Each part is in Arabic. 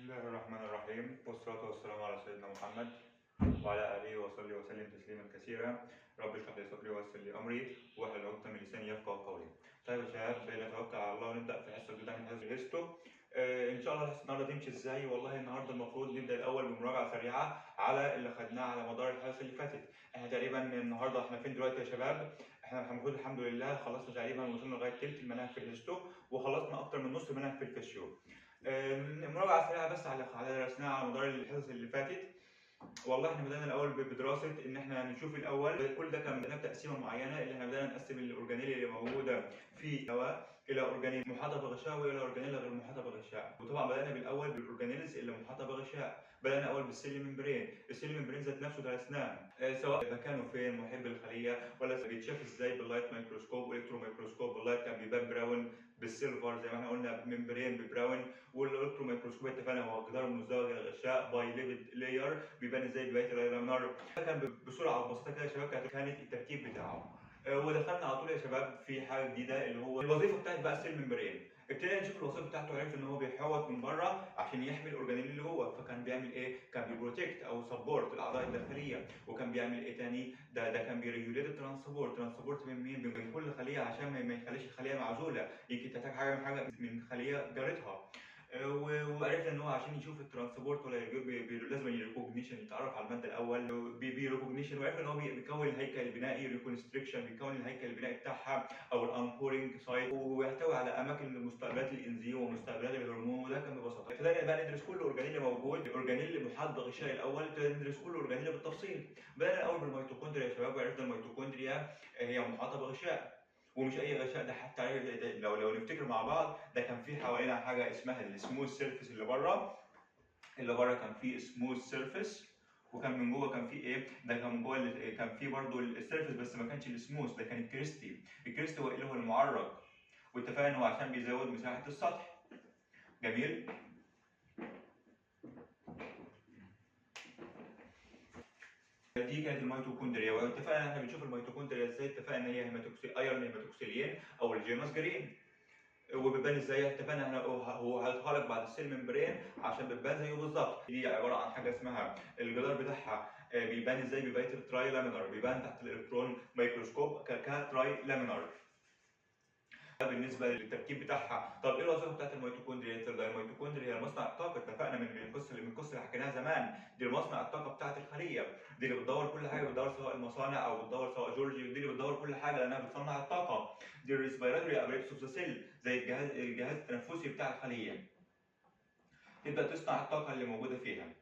الله الرحمن الرحيم، والصلاة والسلام على سيدنا محمد وعلى آله وصحبه وسلم تسليما كثيرا. رب اشرح لي صدري ويسر لي أمري واحلل عقدة من لساني يفقهوا قولي. طيب يا شباب، نتوكل على الله ونبدأ في حصة جديدة من حصص الهيستو. إن شاء الله الحصة النهاردة تمشي إزاي؟ والله النهاردة المفروض نبدأ الأول بمراجعة سريعة على اللي خدناه على مدار الحصص اللي فاتت. إحنا تقريبا النهاردة إحنا فين دلوقتي يا شباب؟ إحنا المفروض الحمد لله خلصنا تقريبا، وصلنا لغاية تلت المناهج في الهيستو وخلصنا أكتر من نص المناهج في الفيسيو. مراجعة سريعة بس على درسناها على مدار الحصص اللي فاتت. والله احنا بدأنا الأول بدراسة إن احنا نشوف الأول كل ده كان بدأنا بتقسيمة معينة، اللي احنا بدأنا نقسم الأورجانيل اللي موجودة في الهواء إلى أورجانيل محاطة بغشاء وإلى أورجانيل غير محاطة بغشاء. وطبعا بدأنا بالأول بالأورجانيلز اللي محاطة بغشاء. بدأنا الأول بالسيل ممبرين. السيل ممبرين ذات نفسه درسناه سواء مكانه فين محيط بالخلية ولا بيتشاف ازاي باللايت مايكروسكوب والكترو مايكروسكوب. باللايت كان بيبان براون، بالسيلفر زي ما احنا قلنا ممبرين ببراون، والالكترو مايكروسكوب اتفقنا هو جدار مزدوج الغشاء باي ليفد لاير بيبان ازاي بقيه اللامينار. كان بسرعه وبسيطه كده يا شباب كانت التركيب بتاعه. ودخلنا على طول يا شباب في حاجه جديده اللي هو الوظيفه بتاعت بقى السيل ممبرين. ابتدينا نشوف الوظيفه بتاعته، عرفت ان هو بيحوط من بره عشان يحمي الاورجانيل اللي جوه. فكان بيعمل ايه؟ كان بيبروتكت او سبورت الاعضاء الداخليه. وكان بيعمل ايه تاني؟ ده كان بيريجوليت ترانسبورت من مين؟ من كل خليه عشان ما يخليش الخليه معزوله، يمكن تحتاج حاجه من خليه جارتها. وعرفنا ان هو عشان يشوف الترانسبورت ولا لازم الريكوجنيشن، يتعرف على الماده الاول بريكوجنيشن. وعرفنا ان هو بيكون الهيكل البنائي ريكونستريكشن، بيكون الهيكل البنائي بتاعها او الانكورنج سايت، ويحتوي على اماكن مستقبلات الانزيم ومستقبلات الهرمون. وده كان ببساطه. ابتدينا بقى ندرس كل اورجانيل موجود، الاورجانيل محاط بغشاء الاول. ابتدينا ندرس كل اورجانيل بالتفصيل. بدانا الاول بالميتوكوندريا يا شباب، وعرفنا الميتوكوندريا هي محاطه بغشاء، ومش اي غشاء. ده حتى لو نفتكر مع بعض، ده كان في حوالينا حاجه اسمها السموث سيرفيس اللي بره. كان فيه سموث سيرفيس، وكان من جوه كان فيه ايه؟ ده كان من جوه كان فيه برضه السيرفيس، بس ما كانش السموث، ده كان الكريستي. الكريستي هو اللي هو المعرج، واتفقنا ان هو عشان بيزود مساحه السطح. جميل. دي كانت الميتوكوندريا. واتفقنا ان احنا بنشوف الميتوكوندريا ازاي. اتفقنا ان هي ايرون هيماتوكسيلين او الجينوس جرين. وبيبان ازاي؟ اتفقنا ان هو هيظهر لك بعد السيل ممبرين عشان بتبان زيه بالظبط. دي عباره عن حاجه اسمها الجدار بتاعها بيبان ازاي ببقيه التراي لامينار، بيبان تحت الالكترون ميكروسكوب كتراي لامينار. بالنسبه للتركيب بتاعها، طب ايه الوظيفه بتاعت الميتوكوندريا؟ الميتوكوندريا هي مصنع الطاقه. اتفقنا من القصه اللي حكيناها زمان، دي مصنع الطاقه بتاعت الخليه، دي اللي بتدور كل حاجه، بتدور سواء المصانع او بتدور سواء جورجي، ودي اللي بتدور كل حاجه لانها بتصنع الطاقه. دي الريسبيراتوري ابريتس اوف ذا سيل، زي الجهاز التنفسي بتاع الخليه. تبدا تصنع الطاقه اللي موجوده فيها.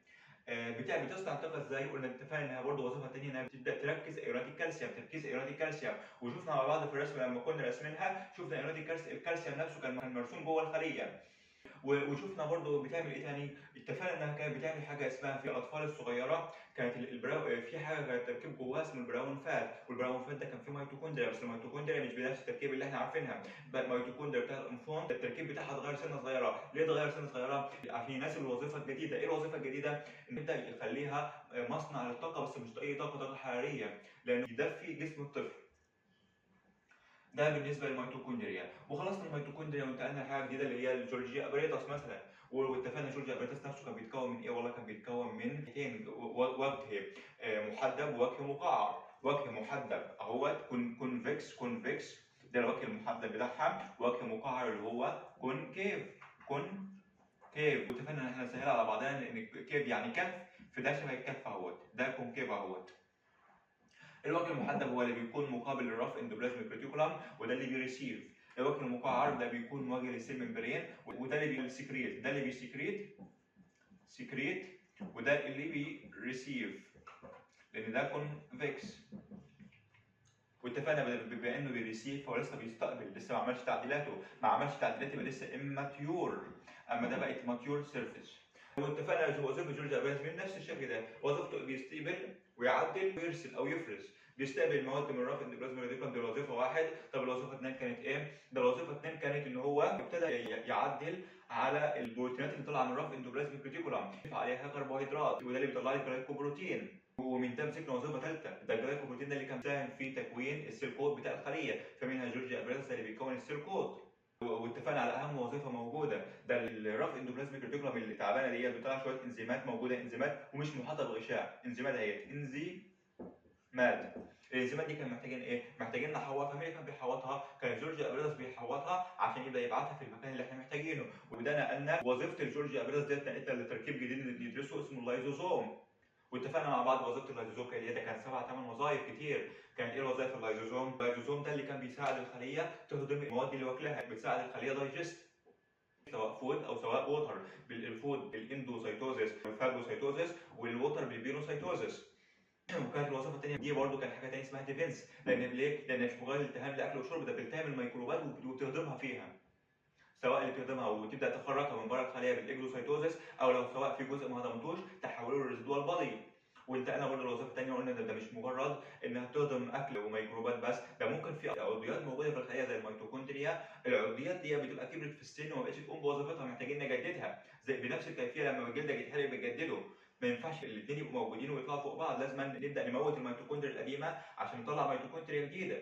بتصنع الطاقه ازاي؟ قلنا اتفقنا انها برضه وظيفه ثانيه انها بتبدا تركز ايونات الكالسيوم، تركيز ايونات الكالسيوم. وشفنا مع بعض في الرسم لما كنا راسمينها، شفنا ايونات الكالسيوم نفسه كان مرسوم جوه الخليه. وشفنا برضه بتعمل ايه تاني؟ اتفقنا انها كانت بتعمل حاجه اسمها في الاطفال الصغيره، كانت في حاجه كانت تركيب جواها اسمه البراون فات. والبراون فات ده كان فيه ميتوكوندريا، بس الميتوكوندريا مش بنفس التركيب اللي احنا عارفينها. الميتوكوندريا بتاع الانفون التركيب بتاعها اتغير سنه صغيره. ليه اتغير سنه صغيره؟ عشان يناسب الوظيفه الجديده. ايه الوظيفه الجديده؟ ان يبدا يخليها مصنع للطاقه، بس مش اي طاقه حراريه، لانه يدفي جسم الطفل. ده بالنسبه للميتوكوندريا. وخلصنا الميتوكوندريا وانتقلنا لحاجه جديده اللي هي الجولجي ابريتاس مثلا. واتفقنا الجولجي ابريتاس نفسه كان بيتكون من ايه؟ والله كان بيتكون من حاجتين، وجه محدب ووجه مقعر. وجه محدب اهوت كونفكس، ده الوجه المحدب بتاعها. وجه مقعر اللي هو كونكيف. واتفقنا ان احنا نسهلها على بعضنا، لان كيف يعني كف، فده شبه الكف اهوت، ده كونكيف اهوت. الوجه المحدب هو اللي بيكون مقابل للرف اندوبلازميك ريتيكولم، وده اللي بيريسيف. الوجه المقعر ده بيكون مواجه للسيل ممبرين، وده اللي بيسكريت. ده اللي بيسكريت وده اللي بيريسيف، لان ده كونفكس. واتفقنا بما انه بيريسيف فهو لسه بيستقبل، لسه ما عملش تعديلات، يبقى لسه اماتيور. اما ده بقت ماتيور سيرفيس. واتفقنا وظيفه جورج ابريتاس من نفس الشكل ده، وظيفته بيستقبل ويعدل ويرسل او يفرز. بيستقبل مواد من الرف اندوبلازميك ريتيكولم، دي وظيفه واحد. طب الوظيفه اثنين كانت ايه؟ ده الوظيفه اثنين كانت ان هو ابتدى يعدل على البروتينات اللي طالعه من الرف اندوبلازميك ريتيكولم، عليها كربوهيدرات، وده اللي بيطلع لي جلايكوبروتين. ومن ده مسكنا وظيفه ثالثه، ده الجلايكوبروتين ده اللي كان ساهم في تكوين السيل كود بتاع الخليه. فمنها جورج ابريتاس اللي بيكون السيل كود. واتفقنا على اهم وظيفه موجوده، ده الرف اندوبلازميك ريتيكولم اللي تعبانه ديت بتطلع شويه انزيمات موجوده، انزيمات ومش محاطه بغشاء، انزيمات اهي انزيمات. الانزيمات دي كان محتاجين ايه؟ محتاجين نحوطها. مين اللي كان بيحوطها؟ كان جورج ابريدس بيحوطها عشان يبدا يبعتها في المكان اللي احنا محتاجينه، وده نقلنا وظيفه الجورج ابريدس ديت نقلتها لتركيب جديد ندرسه اسمه اللايزوزوم. واتفقنا مع بعض وظيفه اللايزوزوم كانت ايه؟ ده كان 7 8 وظائف كتير. كانت ايه وظائف اللايزوزوم؟ اللايزوزوم ده اللي كان بيساعد الخليه تهضم المواد اللي واكلاها، بتساعد الخليه دايجست سواء فود او سواء ووتر. بالفود بالاندوسيتوزيس والفاجوسيتوزيس، والووتر بالبينوسيتوزيس. وكانت الوظيفه الثانيه دي برضه كان حاجه ثانيه اسمها ديفنس، لان ليه؟ لان مش مجرد التهام لاكل وشرب، ده بتلتهم الميكروبات وتهضمها فيها، سواء اللي بتهضمها وتبدا تخرجها من بره الخليه بالاكزوسيتوزيس، او لو سواء في جزء ما هضمتوش تحوله للريزيدوال بادي. وانتقلنا برضه الوظيفه الثانيه وقلنا ده مش مجرد انها تهضم اكل وميكروبات بس، ده ممكن في عضويات موجوده في الخليه زي الميتوكوندريا، العضويات دي بتبقى كبرت في السن وما بقتش تقوم بوظيفتها، محتاجين نجددها، زي بنفس الكيفيه لما جلدك يتحرق بتجدده. ما ينفعش الاثنين يبقوا موجودين ويطلعوا فوق بعض، لازم نبدا نموت الميتوكوندريا القديمه عشان نطلع ميتوكوندريا جديده.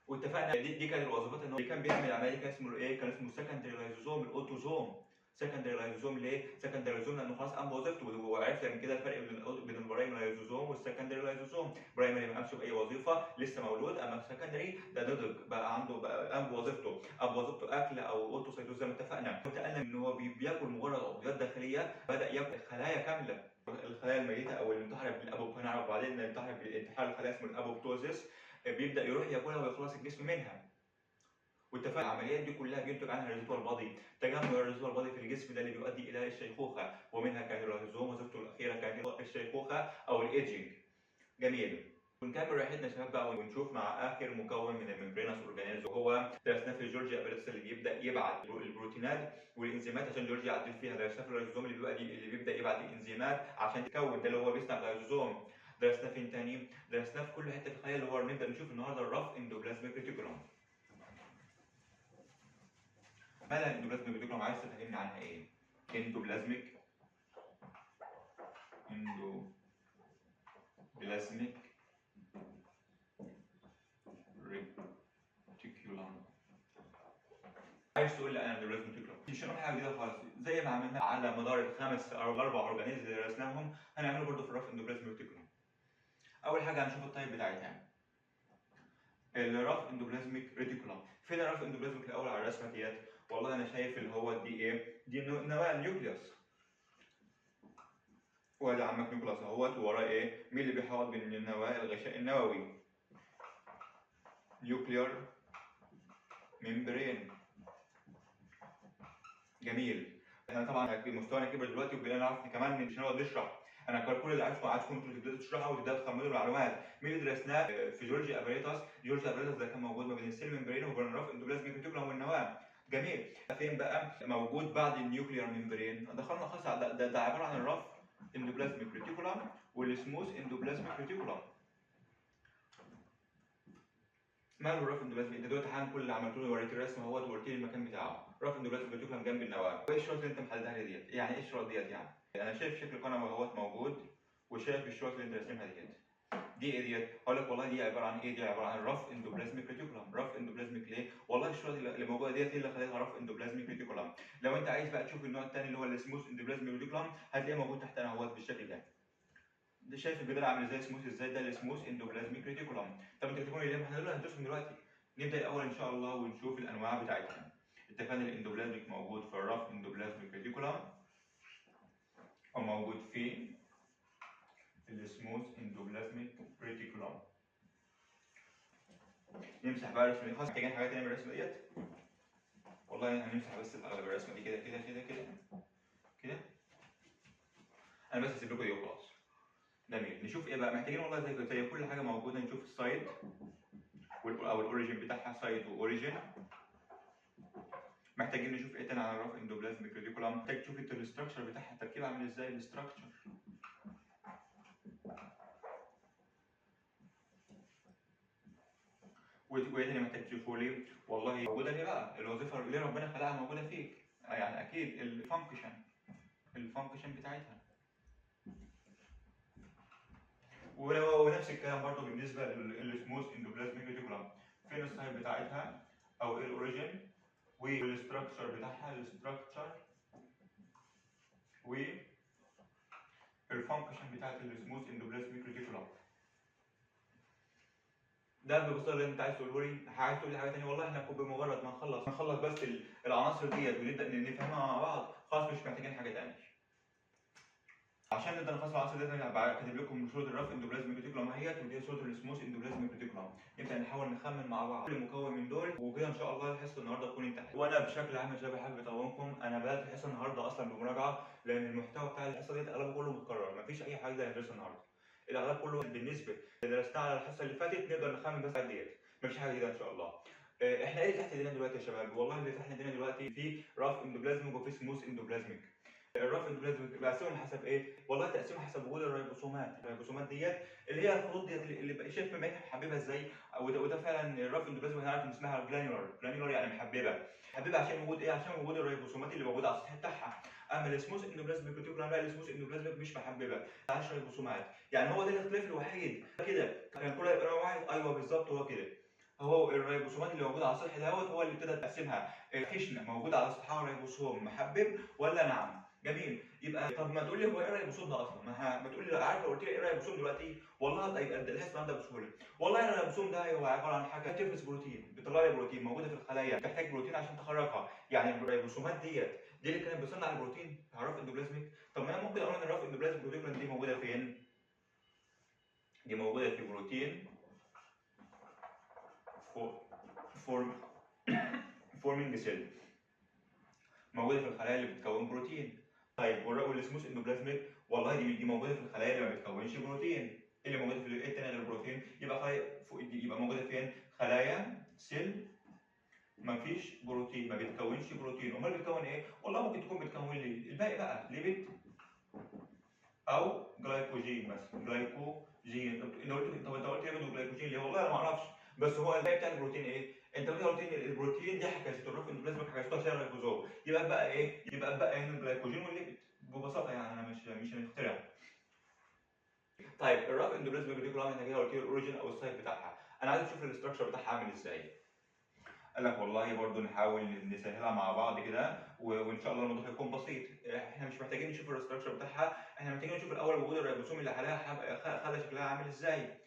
واتفقنا دي كانت الوظيفات ان هو اللي كان بيعمل العمليه دي كان اسمه ايه؟ كان اسمه سكندري لايزوزوم الاوتوزوم. سكندري لايزوزوم ليه؟ سكندري لايزوزوم لانه خلاص قام بوظيفته، وعرفنا من كده الفرق بين البرايمري لايزوزوم والسكندري لايزوزوم. برايمري ما قامش باي وظيفه، لسه مولود، اما السكندري ده نضج بقى عنده، بقى قام بوظيفته، قام بوظيفته اكل او اوتوسيتوز زي ما اتفقنا. وانتقلنا ان هو بياكل مجرد عضويات داخليه، بدا ياكل خلايا كامله، الخلايا الميته او المنتحره بالابوب، هنعرف بعدين ان المنتحر بالانتحار الخلايا اسمه الابوبتوزيس، بيبدا يروح ياكلها ويخلص الجسم منها. واتفقنا العمليات دي كلها بينتج عنها الريزيدوال بادي، تجمع الريزيدوال بادي في الجسم ده اللي بيؤدي الى الشيخوخه، ومنها كان الريزوم وظيفته الاخيره كانت الشيخوخه او الايدجنج. جميل. ونكمل رحلتنا يا شباب بقى ونشوف مع اخر مكون من الممبرينس اورجانيلز، وهو درسناه في جورج ابريدس اللي بيبدا يبعت البروتينات والانزيمات عشان جورج يعدل فيها. درسناه في الريزوم اللي بيبدا يبعت الانزيمات عشان تكون، ده اللي هو بيصنع الريزوم. درسناه فين تاني؟ درسناه في كل حته في الخليه، اللي هو نبدا نشوف النهارده الرف اندوبلازميك ريتيكولوم. مالها الاندوبلازميك ريتيكولوم؟ عايز تفهمني عنها ايه؟ اندوبلازميك ريتيكولوم. عايز تقول لي انا اندوبلازميك ريتيكولوم مش هنعمل حاجه جديده خالص، زي ما عملنا على مدار الخمس او الاربع اورجانيزمز اللي درسناهم هنعمله برضه في الرف اندوبلازميك ريتيكولوم. اول حاجه هنشوف التايب بتاعتها، الرف اندوبلازميك ريتيكولوم. فين الرف اندوبلازميك الاول على الرسمه ديت؟ والله انا شايف اللي هو دي ايه؟ دي نواه النيوكليوس، وادي عمك نيوكليوس اهوت، ووراه ايه؟ مين اللي بيحاول بين النواه؟ الغشاء النووي، نيوكلير ممبرين. جميل. احنا طبعا مستوانا كبر دلوقتي وبقينا نعرف كمان مش هنقعد نشرح، انا كل اللي عايزكم انتوا تبداوا تشرحوا وتبداوا تخمنوا المعلومات. مين اللي درسناه في جورج ابريتاس؟ جورج ابريتاس ده كان موجود ما بين السيل ممبرين وبين الرف اندوبلازميك ريتيكولوم والنواه. جميل. فين بقى موجود بعد النيوكلير ممبرين؟ دخلنا خلاص ده عباره عن الرف اندوبلازميك ريتيكولوم والسموث اندوبلازميك ريتيكولوم. ماله الرف اندوبلازميك؟ انت دلوقتي حالا كل اللي عملته لي وريت الرسمه اهوت وقلت لي المكان بتاعه، رف اندوبلازميك ريتيكولوم جنب النواه. وايه الشوط اللي انت محددها لي ديت؟ يعني ايه الشوط ديت يعني؟ انا شايف شكل القناه اهوت موجود، وشايف الشوط اللي انت راسمها ديت. دي ايه ديت؟ هقول لك والله دي عباره عن ايه؟ دي عباره عن رف اندوبلازميك ريتيكولوم. رف اندوبلازميك ليه؟ والله الشوط اللي موجوده ديت هي اللي خليتها رف اندوبلازميك ريتيكولوم. لو انت عايز بقى تشوف النوع الثاني اللي هو السموث اندوبلازميك ريتيكولوم هتلاقيه موجود تحتنا اهوت بالشكل ده. ده شايف الجدار عامل ازاي سموث ازاي؟ ده السموث اندوبلازميك ريتيكولوم. طب انت تكتبوا لي ليه؟ احنا هندرسهم دلوقتي. نبدا الاول ان شاء الله ونشوف الانواع بتاعتها. اتفقنا الاندوبلازميك موجود في الرف اندوبلازميك ريتيكولوم، وموجود في السموث اندوبلازميك ريتيكولوم. نمسح بقى الرسمه دي، خلاص محتاجين حاجه تانيه من الرسمه ديت؟ والله هنمسح بس اغلب الرسمه دي كده كده كده كده كده. انا بس هسيب لكم دي وخلاص. جميل. نشوف ايه بقى محتاجين؟ والله زي كل حاجه موجوده نشوف السايد او الاوريجين بتاعها، سايد واوريجين. محتاجين نشوف ايه تاني على الرف اندوبلازميك ريتيكولوم؟ محتاج تشوف الاستراكشر بتاعها، التركيب عامل ازاي الاستراكشر. وايه تاني محتاج تشوفه لي؟ والله موجوده ليه بقى؟ الوظيفه اللي ربنا خلقها موجوده فيك، يعني اكيد الفانكشن بتاعتها. ونفس الكلام برضو بالنسبه للسموث اندوبلازميك ريتيكولوم. فين السايد بتاعتها او ايه الاوريجين والاستراكشر بتاعها، الاستراكشر والفانكشن بتاعت السموث اندوبلازميك ريتيكولوم. ده ببساطه اللي انت عايز تقوله لي. عايز تقول لي حاجه ثانيه؟ والله احنا بمجرد ما نخلص بس العناصر ديت ونبدا نفهمها مع بعض، خلاص مش محتاجين حاجه ثانيه. عشان نقدر نخلص العناصر ديت انا هبقى كاتب لكم صوره الرف اندوبلازميك ريتيكولوم اهيت، ودي صوره السموث اندوبلازميك ريتيكولوم. نبدا نحاول نخمن مع بعض كل مكون من دول، وكده ان شاء الله حصه النهارده تكون انتهت. وانا بشكل عام يا شباب حابب اطمنكم، انا بدات الحصه النهارده اصلا بمراجعه، لان المحتوى بتاع الحصه ديت اغلبه كله متكرر، مفيش اي حاجه هندرسها النهارده. الاغلب كله بالنسبه اللي درسناه على الحصه اللي فاتت نقدر نخمن بس ديت، مفيش حاجه جديده ان شاء الله. احنا ايه اللي تحت ايدينا دلوقتي يا شباب؟ والله اللي تحت ايدينا دلوقتي في رف اندوبلازميك وفي سموث اندوبلازميك. الرف اندوبلازميك بقسمهم حسب ايه؟ والله تقسيمه حسب وجود الريبوسومات. الريبوسومات ديت اللي هي الخطوط ديت اللي شايف مامتها محببه ازاي، وده فعلا الرف اندوبلازميك هنعرف ان اسمها جرانيولار يعني محببه عشان وجود ايه؟ عشان وجود الريبوسومات اللي موجوده على السطح بتاعها. اما السموث اندوبلازميك ريتيكولوم لا، السموث اندوبلازميك مش محببه، 10 ريبوسومات. يعني هو ده الاختلاف الوحيد كده. كان كله يبقى نوع واحد، ايوه بالظبط هو كده. هو الريبوسومات اللي موجوده على السطح دوت هو اللي ابتدى تقسمها. خشنه موجوده على سطحها ريبوسوم محبب ولا نعم؟ جميل. يبقى طب ما تقول لي هو ايه الريبوسوم ده اصلا؟ ما تقول لي عارف لو قلت لي ايه الريبوسوم دلوقتي والله يبقى الحسب عندك بسهوله. والله الريبوسوم ده هو عباره عن حاجه بتفرز بروتين، بتطلع لي بروتين موجوده في الخلايا، بتحتاج بروتين عشان تخرجها. يعني الريبوسومات دي اللي كانت بتصنع البروتين الرف اندوبلازميك. طب ما انا ممكن اقول ان الرف اندوبلازميك بروتين دي موجوده فين؟ دي موجوده في بروتين فورمينج سيل، موجوده في الخلايا اللي بتكون بروتين. طيب والسموث اندوبلازميك والله دي موجوده في الخلايا اللي ما بتكونش بروتين. اللي موجوده في ايه الثاني غير البروتين؟ يبقى موجوده فين؟ خلايا سيل ما فيش بروتين، ما بتكونش بروتين. امال بتكون ايه؟ والله ممكن تكون بتكون لي الباقي بقى ليبيد او جلايكوجين مثلا. جلايكوجين انت قلت ليبيد وجلايكوجين ليه؟ والله انا ما اعرفش، بس هو الباقي بتاع البروتين ايه؟ انت قلت لي البروتين دي حكايته الرف اندوبلازميك حكايته عشان الريبوزوم. يبقى بقى ايه؟ يبقى بقى هنا الجلايكوجين والليبيد ببساطه، يعني انا مش هنخترع. طيب الرف اندوبلازميك ريتيكولوم احنا كده قلت لي الاوريجين او السايت بتاعها، انا عايز اشوف الاستراكشر بتاعها عامل ازاي. قال لك والله برضو نحاول نسهلها مع بعض كده وان شاء الله الموضوع هيكون بسيط. احنا مش محتاجين نشوف الاستراكشر بتاعها، احنا محتاجين نشوف الاول وجود الريبوسوم اللي خلى شكلها عامل ازاي.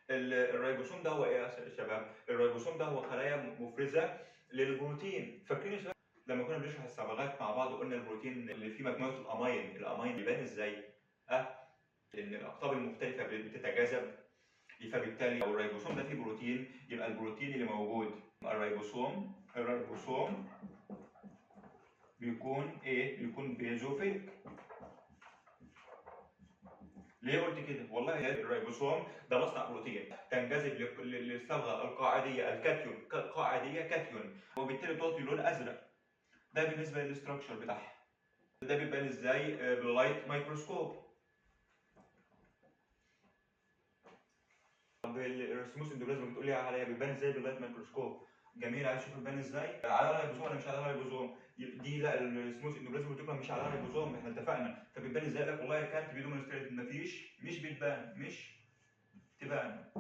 الريبوسوم ده هو ايه يا شباب؟ الريبوسوم ده هو خلايا مفرزه للبروتين. فاكرين يا شباب لما كنا بنشرح الصبغات مع بعض وقلنا البروتين اللي فيه مجموعه الامين بيبان ازاي؟ ان الاقطاب المختلفه بتتجاذب، فبالتالي لو الريبوسوم ده فيه بروتين يبقى البروتين اللي موجود الريبوسوم بيكون ايه؟ بيكون بيزوفيليك. ليه قلت كده؟ والله الريبوسوم ده مصنع بروتين تنجذب للصبغه القاعديه الكاتيون، قاعديه كاتيون، وبالتالي تعطي لون ازرق. ده بالنسبه للاستراكشر بتاعها. ده بيبان ازاي؟ باللايت مايكروسكوب. طب السموث اندوبلازميك بتقول لي عليها بيبان ازاي باللايت مايكروسكوب؟ جميل. عايز اشوف بيبان ازاي؟ على الريبوزوم ولا مش على الريبوزوم؟ دي لا، السموث اندوبلازميك بتبقى مش على الريبوزوم، احنا اتفقنا. فبيبان ازاي؟ لك والله كانت بدون ستريت مفيش، مش بتبان، مش تبان.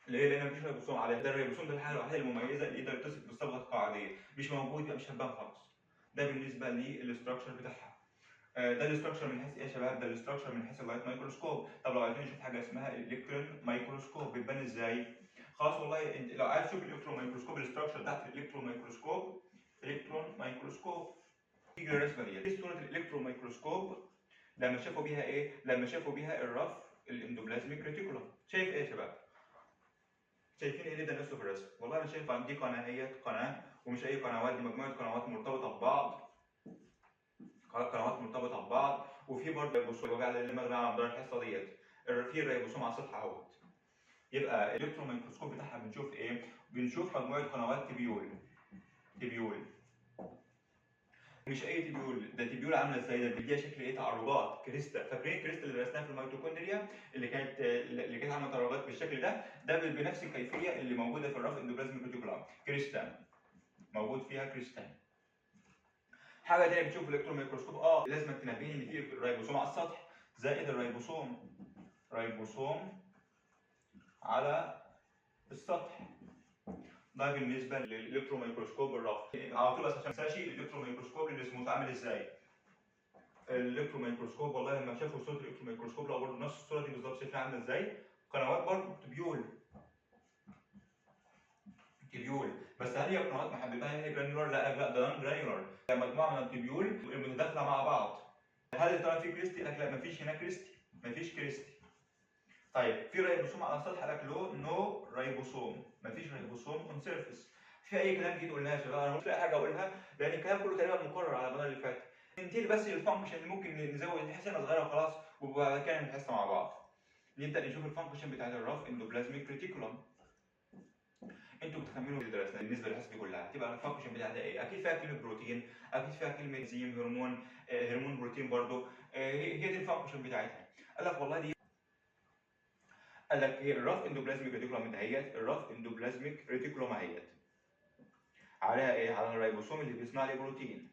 ليه؟ لان مفيش ريبوسوم عليها. ده الريبوسوم ده الحاجه الوحيده المميزه اللي يقدر يتصف بالصبغه القاعديه، مش موجود يبقى مش هتبان خالص. ده بالنسبه للاستراكشر بتاعها. ده الاستراكشر من حيث ايه يا شباب؟ ده الاستراكشر من حيث اللايت مايكروسكوب. طب لو عايزين نشوف حاجه اسمها الالكترون مايكروسكوب بتبان ازاي؟ خلاص والله انت لو عايز تشوف الالكترون مايكروسكوب الاستراكشر بتاعت الالكترون مايكروسكوب تيجي الرسمه دي صوره الالكترون مايكروسكوب لما شافوا بيها ايه؟ لما شافوا بيها الرف الاندوبلازميك ريتيكولوم. شايف ايه يا شباب؟ شايفين ايه اللي ده نفسه في الرسم؟ والله انا شايف عندي قناه، هي قناه ومش اي قنوات، دي مجموعه قنوات مرتبطه ببعض، قنوات مرتبطه ببعض، وفي برضه ريبوسوم على المغنى على مدار الحصه ديت. في ريبوسوم على السطح اهوت. يبقى الالكترون مايكروسكوب بتاعها بنشوف ايه؟ بنشوف مجموعه قنوات تبيول. مش اي تبيول، ده تبيول عامله ازاي؟ ده بيديها شكل ايه؟ تعرضات كريستا. فاكرين الكريستا اللي درسناها في الميتوكوندريا اللي كانت عامله تعرضات بالشكل ده؟ ده بنفس الكيفيه اللي موجوده في الرف اندوبلازميك ريتيكولوم. كريستا موجود فيها كريستا. حاجه ثانيه بتشوف الالكترون مايكروسكوب لازم تنبهني ان في ريبوسوم على السطح زائد الريبوسوم على السطح. ده بالنسبه للالكترون ميكروسكوب الرف. على طول بس عشان ما انساش الالكترون ميكروسكوب اللي اسمه عامل ازاي. الالكترون ميكروسكوب والله لما شافوا صوره الالكترون ميكروسكوب لقوا برضه نفس الصوره دي بالظبط، شايفها عامله ازاي؟ قنوات برضه تبيول، بس هل هي قنوات محببه؟ هل هي جرانيولار؟ لا ده نون جرانيولار، مجموعه من التبيول المتداخله مع بعض. هل يا ترى في كريستي؟ قال لك لا مفيش هنا كريستي، مفيش كريستي. طيب في ريبوسوم على السطح؟ قال لك له نو ريبوسوم، مفيش ريبوسوم اون سيرفيس. في اي كلام جديد قلناه يا شباب؟ انا مش لاقي حاجه اقولها لان الكلام كله تقريبا مكرر على المدار اللي فات. ننتقل بس للفانكشن اللي ممكن نزود حصه صغيره وخلاص وبعد كده نحسها مع بعض. نبدا نشوف الفانكشن بتاعت الرف اندوبلازميك ريتيكولم. انتوا بتكملوا اللي درسناه بالنسبه للحصه دي كلها. هتبقى الفانكشن بتاعتها ايه؟ اكيد فيها كلمه بروتين، اكيد فيها كلمه انزيم، هرمون بروتين برضه. هي دي الفانكشن بتاعتها. قال لك والله دي، قال لك هي الرف اندوبلازميك ريتيكولم دهيت، الرف اندوبلازميك ريتيكولم اهيت عليها ايه؟ على الريبوسوم اللي بيصنع لي بروتين.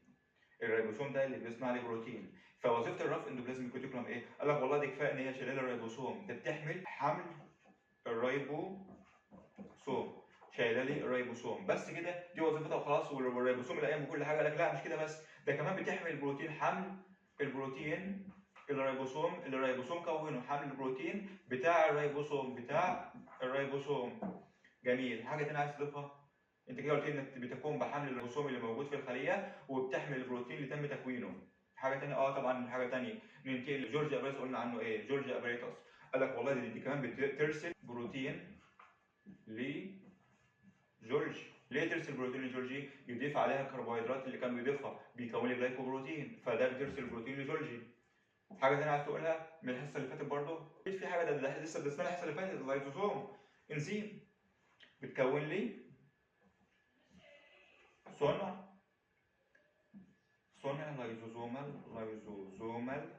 الريبوسوم ده اللي بيصنع لي بروتين. فوظيفه الرف اندوبلازميك ريتيكولم ايه؟ قال لك والله دي كفايه ان هي شايله الريبوسوم ده، بتحمل حمل الريبوسوم، شايله لي الريبوسوم بس كده، دي وظيفتها وخلاص، والريبوسوم اللي قايم بكل حاجه. قال لك لا مش كده بس، ده كمان بتحمل البروتين، حمل البروتين الريبوسوم كونه، حمل البروتين بتاع الريبوسوم. جميل. حاجه ثانيه عايز تضيفها؟ انت كده قلت لي انك بتقوم بحمل الريبوسوم اللي موجود في الخليه وبتحمل البروتين اللي تم تكوينه. حاجه ثانيه؟ طبعا حاجه ثانيه. ننتقل لجورج ابريتوس، قلنا عنه ايه؟ جورج ابريتوس قال لك والله دي كمان بترسل بروتين لجورج. ليه ترسل بروتين لجورجي؟ يضيف عليها الكربوهيدرات اللي كان بيضيفها بيكون لي جلايكوبروتين، فده بترسل بروتين لجورجي. حاجه ثانيه عايز تقولها من الحصه اللي فاتت برضه؟ مفيش في حاجه، ده لسه درسناها الحصه اللي فاتت. اللايزوزوم انزيم بتكون لي صنع لايزوزومال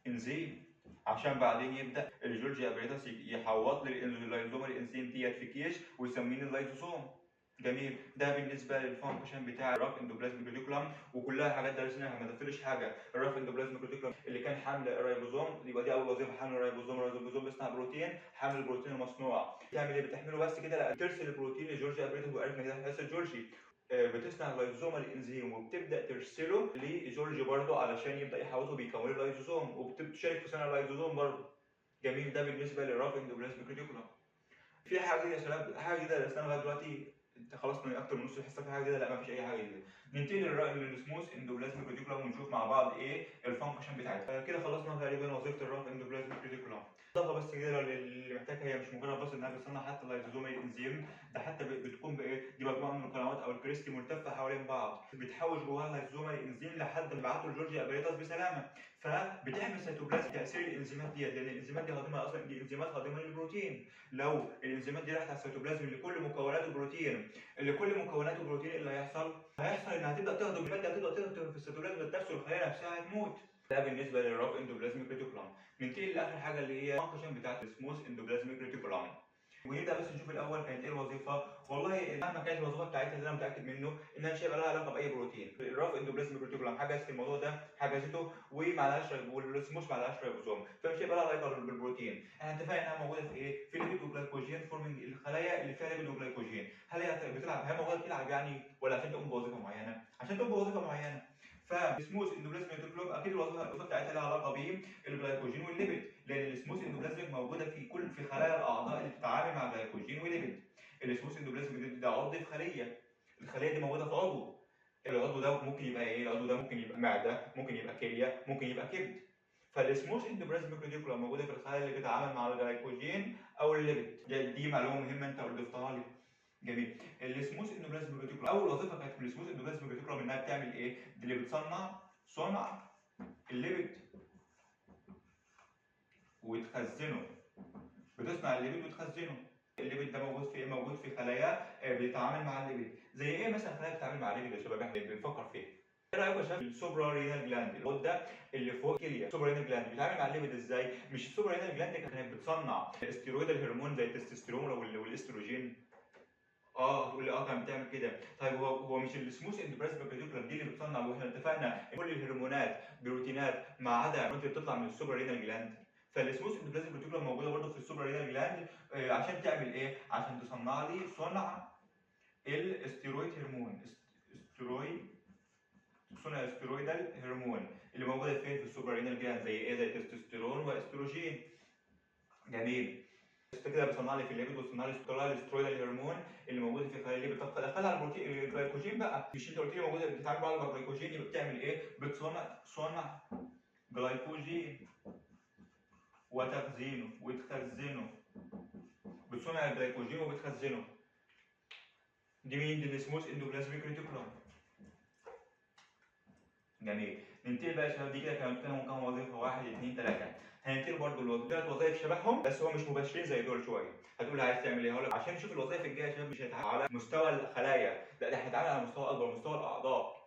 انزيم، عشان بعدين يبدا الجورج ابريتوس يحوط لي اللايزومال انزيم ديت في كيش ويسميني اللايزوزوم. جميل. ده بالنسبه للفانكشن بتاع الرف اندوبلازميك ريتيكولم، وكلها حاجات درسناها ما ضفتليش حاجه. الرف اندوبلازميك ريتيكولم اللي كان حمل الريبوزوم، يبقى دي اول وظيفه، حمل الريبوزوم بيصنع بروتين، حمل البروتين المصنوع. تعمل ايه؟ بتحمله بس كده؟ لا، ترسل البروتين لجورج ابريتوس، وعرفنا كده هيحصل جورجي. بتصنع اللايزوزومال انزيم وبتبدا ترسله لجورج برضه علشان يبدا يحوطه بيكون اللايزوزوم، وبتشارك في صنع اللايزوزوم برضه. جميل. ده بالنسبه للرف اندوبلازميك ريتيكولم. في حاجه جديده يا شباب؟ حاجه جديده درسناها لغايه دلوقتي؟ انت خلصنا اكتر من نص الحصه في حاجه جديده؟ لا مفيش اي حاجه جديده. ننتقل للسموث اندوبلازميك ريتيكولم ونشوف مع بعض ايه الفانكشن بتاعتها. كده خلصنا تقريبا وظيفه الرف اندوبلازميك ريتيكولم. اضافه بس كده اللي محتاجها، هي مش مجرد بس انها بتصنع حتى اللايزوزومال انزيم، ده حتى بتكون بايه؟ دي مجموعه من القنوات او الكريستي ملتفه حوالين بعض، بتحوش جواها اللايزوزومال انزيم لحد ما يبعته لجورج ابريتوس بسلامه. فبتعمل سيتوبلازم تاثير الانزيمات ديت، لان الانزيمات دي هاضمه اصلا، دي انزيمات هاضمه للبروتين. لو الانزيمات دي راحت على السيتوبلازم اللي كل مكوناته بروتين، اللي اللي هيحصل انها تبدا تهضم الماده، هتبدا تهضم في السيتوبلازم نفسه، الخلايا نفسها هتموت. ده بالنسبه للرف اندوبلازميك ريتيكولم. ننتقل لاخر حاجه اللي هي الفانكشن بتاعت السموث اندوبلازميك ريتيكولم. ونبدا بس نشوف الاول كانت ايه الوظيفه. والله مهما كانت الوظيفه بتاعتها اللي انا متاكد منه انها مش هيبقى لها علاقه باي بروتين. الرف اندوبلازميك ريتيكولم حجزت الموضوع ده، حجزته ومعلهاش، والسموث معلهاش ريبوسوم، فمش هيبقى لها علاقه بالبروتين. احنا اتفقنا انها موجوده في ايه؟ في ليبيد وجلايكوجين فورمنج، الخلايا اللي فيها ليبيد وجلايكوجين. هل هي بتلعب، هي موجوده بتلعب يعني، ولا عشان تقوم بوظيفه معينه؟ عشان تقوم بوظيفه معينه. فالسموث اندوبلازميك ريتيكولم اكيد الوظيفه بتاعتها لها علاقه بالجلايكوجين والليبيد، لان السموث اندوبلازميك موجوده في خلايا الاعضاء اللي بتتعامل مع جلايكوجين وليبيد. السموث اندوبلازميك ده عضو في خليه، الخليه دي موجوده في عضو. العضو ده ممكن يبقى ايه؟ العضو ده ممكن يبقى معده، ممكن يبقى كليه، ممكن يبقى كبد. فالسموث اندوبلازميك ريتيكولم موجوده في الخلايا اللي بتتعامل مع الجلايكوجين او الليبيد. دي معلومه مهمه انت ضفتها لي. جميل. السموث اندوبلازميك ريتيكولم اول وظيفه كانت في السموث اندوبلازميك ريتيكولم انها بتعمل ايه؟ دي اللي صنع الليبيد وتخزنه، بتصنع الليبيد وتخزنه. الليبيد ده موجود في ايه؟ موجود في خلايا بيتعامل مع الليبيد. زي ايه مثلا خلايا بتتعامل مع الليبيد يا شباب؟ احنا بنفكر فيها. ايه رايكم يا شباب؟ السوبرا رينال جلاند، الغده اللي فوق الكليه، السوبرا رينال جلاند بتتعامل مع الليبيد ازاي؟ مش السوبرا رينال جلاند كانت بتصنع استيرويد الهرمون زي التستوستيرون والاستروجين؟ تقول لي كانت بتعمل كده. طيب هو مش السموث اندوبلازميك ريتيكولم دي اللي بتصنع؟ واحنا اتفقنا كل الهرمونات بروتينات ما عدا اللي بتطلع من السوبرا رينال جلاند. فالسموث اندوبلازميك ريتيكولم موجوده برضه في السوبر رينال جلاند عشان تعمل ايه؟ عشان تصنع لي الاستيرويد هرمون، صنع الاستيرويدال هرمون اللي موجوده فين؟ في السوبر رينال جلاند، زي ايه؟ زي التستوستيرون واستروجين. جميل. كده بيصنع لي في الليبيد وبيصنع لي الاسترويدال هرمون اللي موجود في خلايا الليبيد. طب دخلها على البروتين الجلايكوجين بقى، مش انت قلت لي موجوده بتتعامل مع الجلايكوجين، يبقى بتعمل ايه؟ بتصنع جلايكوجين وتخزينه بتصنع الجلايكوجين وبتخزنه. دي مين؟ دي السموث اندوبلازميك ريتيكولم. جميل. ننتقل بقى يا شباب، دي كده كانوا كام وظيفه؟ 1 2 3. هننتقل برضه ثلاث وظائف شبههم بس هو مش مباشرين زي دول شويه. هتقول عايز تعمل ايه؟ هقول لك عشان نشوف الوظائف الجايه يا شباب مش هيتعامل على مستوى الخلايا، لا ده هيتعامل على مستوى اكبر، مستوى الاعضاء.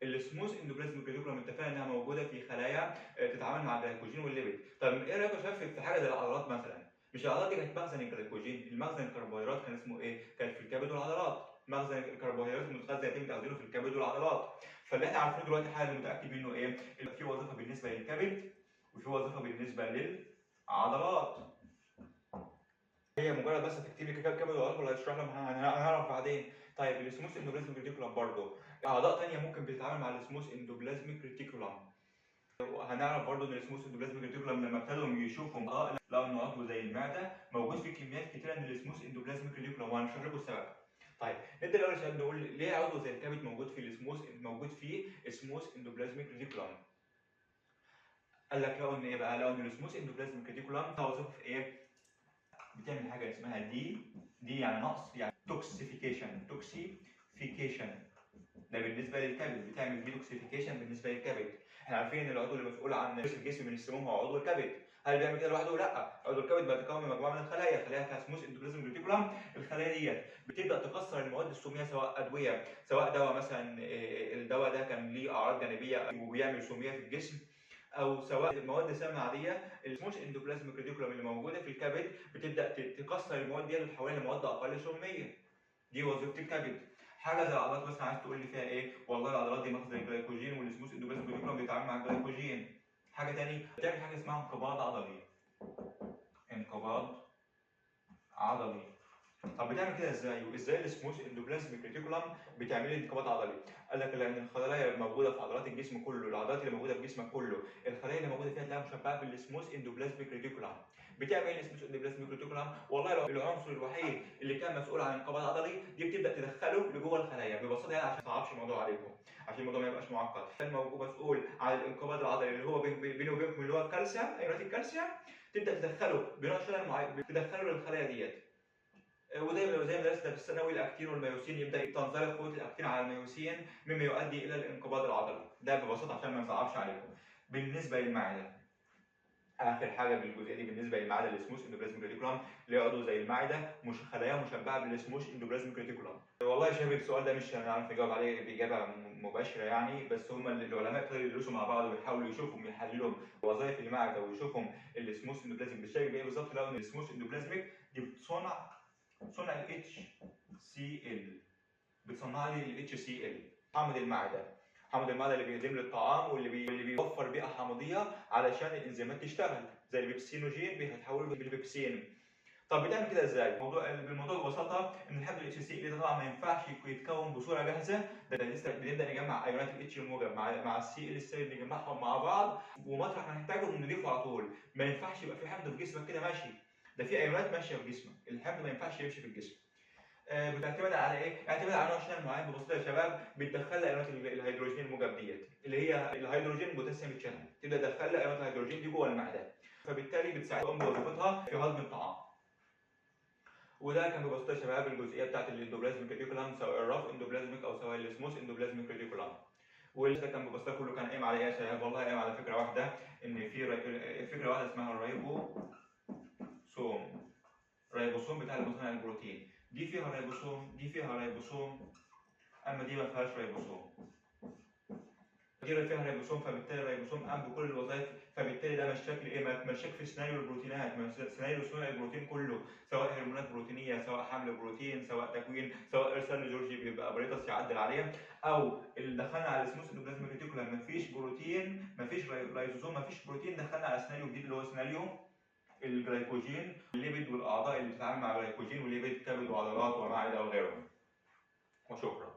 السموث اندوبلازميك ريتيكولم اتفقنا انها موجوده في خلايا تتعامل مع الجلايكوجين والليبيد. طب ايه رايك يا شباب في حاجه زي العضلات مثلا؟ مش العضلات دي كانت مخزن الجلايكوجين، المخزن الكربوهيدرات كان اسمه ايه؟ كان في الكبد والعضلات. مخزن الكربوهيدرات المتخزن يتم تخزينه في الكبد والعضلات. فاللي احنا عارفينه دلوقتي حاجه متاكد منه ايه؟ اللي في وظيفه بالنسبه للكبد وفي وظيفه بالنسبه للعضلات. هي مجرد بس تكتب لي كده كبد وعضلات ولا هتشرح لهم؟ هنعرف بعدين. طيب السموث اندوبلازميك ريتيكولم برضه اعضاء ثانيه ممكن بتتعامل مع السموث اندوبلازميك ريتيكولم. هنعرف برضه ان السموث اندوبلازميك ريتيكولم لما ابتدوا يشوفوا لقوا ان عضو زي المعده موجود في كميات كتيره من السموث اندوبلازميك ريتيكولم، وهنشرح لكم السبب. طيب نبدا الاول يا شباب نقول ليه عضو زي الكبد موجود في السموث اندوبلازميك ريتيكولم. قال لك لقوا ان ايه بقى؟ لقوا ان السموث اندوبلازميك ريتيكولم لها وظيفه في ايه؟ بتعمل حاجه اسمها دي يعني نقص، يعني توكسيفيكيشن. ده بالنسبه للكبد، بتعمل ديتوكسيفيكيشن بالنسبه للكبد. احنا عارفين ان العضو اللي مسؤول عن الجسم من السموم هو عضو الكبد. هل بيعمل كده لوحده؟ لا، عضو الكبد بيتكون من مجموعه من الخلايا فيها سموث اندوبلازميك ريتيكولم. الخلايا ديت بتبدا تكسر المواد السميه، سواء ادويه، سواء دواء مثلا الدواء ده كان ليه اعراض جانبيه وبيعمل سميه في الجسم، او سواء مواد سامه عاديه. السموث اندوبلازميك ريتيكولم اللي موجوده في الكبد بتبدا تكسر المواد دي وتحولها لمواد اقل سميه. دي وظيفه الكبد. حاجه زي العضلات مثلا عايز تقول لي فيها ايه؟ والله العضلات دي مخزن الجلايكوجين والسموث اندوبلازميك ريتيكولم بيتعامل مع الجلايكوجين. حاجه ثانيه بتعمل حاجه اسمها انقباض عضلي. طب بتعمل كده ازاي؟ وازاي السموث اندوبلازميك ريتيكولم بتعمل لي انقباض عضلي؟ قال لك لان الخلايا الموجوده في عضلات الجسم كله، العضلات اللي موجوده في جسمك كله، الخلايا اللي موجوده فيها تلاقيها مشبعه بالسموث اندوبلازميك ريتيكولم. بتعمل ايه السموث اندوبلازميك ريتيكولم؟ والله العنصر الوحيد اللي كان مسؤول عن انقباض عضلي دي بتبدا تدخله لجوه الخلايا ببساطه، يعني عشان ما تصعبش الموضوع عليكم، عشان الموضوع ما يبقاش معقد. كان مسؤول عن الانقباض العضلي اللي هو بينه وبينكم اللي هو الكالسيوم، ايونات الكالسيوم، تبدا تدخله بنوع شلل معين، تدخله للخلايا ديت. وزي ما درسنا في الثانوي الاكتين والميوسين، يبدا تنزلق قوه الاكتين على الميوسين مما يؤدي الى الانقباض العضلي. ده ببساطه عشان ما نصعبش عليكم. بالنسبه للمعده، اخر حاجه بالجزئيه دي بالنسبه للمعده السموث اندوبلازميك ريتيكولم، اللي هي عضو زي المعده مش خلايا مشبعه بالسموث اندوبلازميك ريتيكولم. والله يا شباب السؤال ده مش هنعرف نجاوب عليه باجابه مباشره يعني، بس هم العلماء ابتدوا يدرسوا مع بعض ويحاولوا يشوفوا يحللوا وظائف المعده ويشوفوا السموث اندوبلازميك بتشتغل بايه بالظبط. لقوا ان السموث اندوبلازميك دي بتصنع ال HCl، بتصنع لي ال HCl، حامض المعده اللي بيهضم لي الطعام واللي بيوفر بيئه حامضيه علشان الانزيمات تشتغل، زي البيبسينوجين بيتحولوا للبيبسين. طب بتعمل كده ازاي؟ بالموضوع ببساطه ان الحمض ال HCl ده طبعا ما ينفعش يتكون بصوره جاهزه، ده لسه بنبدا نجمع ايونات ال H الموجب مع السي ال السالب، نجمعهم مع بعض ومطرح ما نحتاجهم نضيفه على طول. ما ينفعش يبقى في حمض في جسمك كده ماشي، ده في ايونات ماشيه في جسمك، الحمض ما ينفعش يمشي في الجسم. بتعتمد على ايه؟ اعتمد على نوع شحن معين ببساطه يا شباب، بتدخل لها ايونات الهيدروجين الموجب ديت اللي هي الهيدروجين بوتاسيوم تشانل، تبدا تدخل لها ايونات الهيدروجين دي جوه المعده، فبالتالي بتساعدهم بوظيفتها في هضم الطعام. وده كان ببساطه يا شباب الجزئيه بتاعت الاندوبلازميك ريتيكولم، سواء الرف اندوبلازميك او سواء السموث اندوبلازميك ريتيكولم. واللي كان ببساطه كله كان قايم على ايه يا شباب؟ والله قايم على فكره واحده، ان في فكره واحده اسمها الريبوسوم بتاع المصنع البروتين. دي فيها ريبوسوم، اما دي ما فيهاش ريبوسوم. كتير فيها ريبوسوم، فبالتالي الريبوسوم قام بكل الوظائف، فبالتالي ده مش شكل ايه؟ مشاك في سيناريو البروتينات، سيناريو صنع البروتين كله، سواء هرمونات بروتينيه، سواء حمل بروتين، سواء تكوين، سواء ارسال لجورجي بيبقى ابريتس يعدل عليها، او اللي دخلنا على السموث اندوبلازميك ريتيكولم مفيش بروتين، مفيش رايزوزوم، مفيش بروتين، دخلنا على سيناريو جديد اللي هو سيناريو الجلايكوجين، الليبيد والاعضاء اللي بتتعامل مع الجلايكوجين، والليبيد كبد وعضلات ومعده وغيرهم. وشكرا.